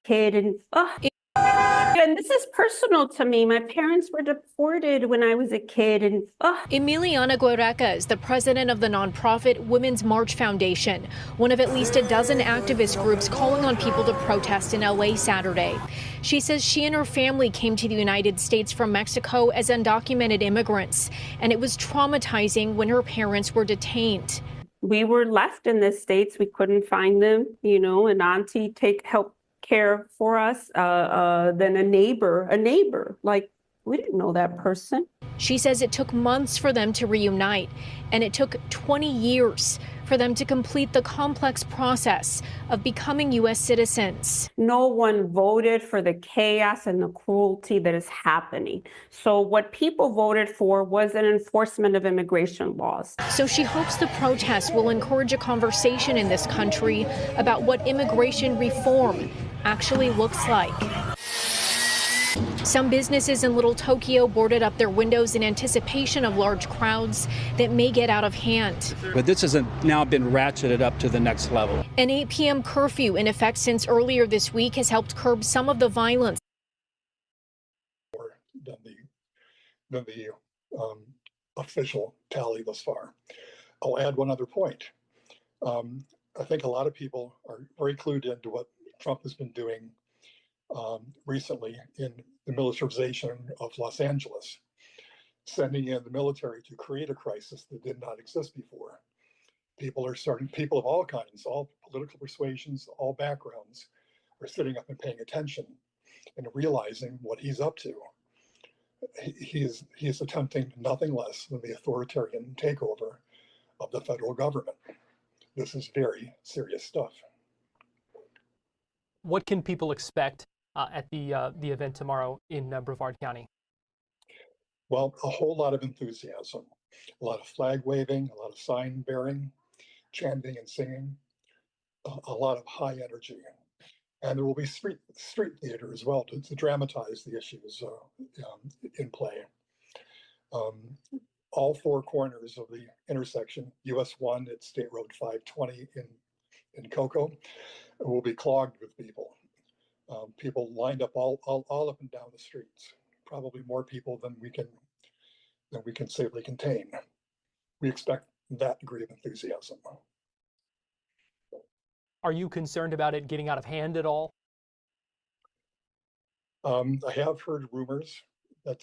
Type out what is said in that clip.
kid, and this is personal to me. My parents were deported when I was a kid, and Emiliana Guerreca is the president of the nonprofit Women's March Foundation, one of at least a dozen activist groups calling on people to protest in LA Saturday. She says she and her family came to the United States from Mexico as undocumented immigrants, and it was traumatizing when her parents were detained. we were left in the States. We couldn't find them, an auntie help care for us, then a neighbor. Like, we didn't know that person. She says it took months for them to reunite, and it took 20 years for them to complete the complex process of becoming U.S. citizens. No one voted for the chaos and the cruelty that is happening. So what people voted for was an enforcement of immigration laws. So she hopes the protests will encourage a conversation in this country about what immigration reform actually looks like. Some businesses in Little Tokyo boarded up their windows in anticipation of large crowds that may get out of hand. But this has now been ratcheted up to the next level. An 8 p.m. curfew in effect since earlier this week has helped curb some of the violence. Than the official tally thus far. I'll add one other point. I think a lot of people are very clued into what Trump has been doing recently in the militarization of Los Angeles, sending in the military to create a crisis that did not exist before. People of all kinds, all political persuasions, all backgrounds, are sitting up and paying attention and realizing what he's up to. He is attempting nothing less than the authoritarian takeover of the federal government. This is very serious stuff. What can people expect at the event tomorrow in Brevard County? Well, a whole lot of enthusiasm, a lot of flag waving, a lot of sign bearing, chanting and singing, a lot of high energy. And there will be street theater as well to dramatize the issues in play. All four corners of the intersection, US 1 at State Road 520 in Cocoa, will be clogged with people. People lined up all up and down the streets. Probably more people than we can safely contain. We expect that degree of enthusiasm. Are you concerned about it getting out of hand at all? I have heard rumors that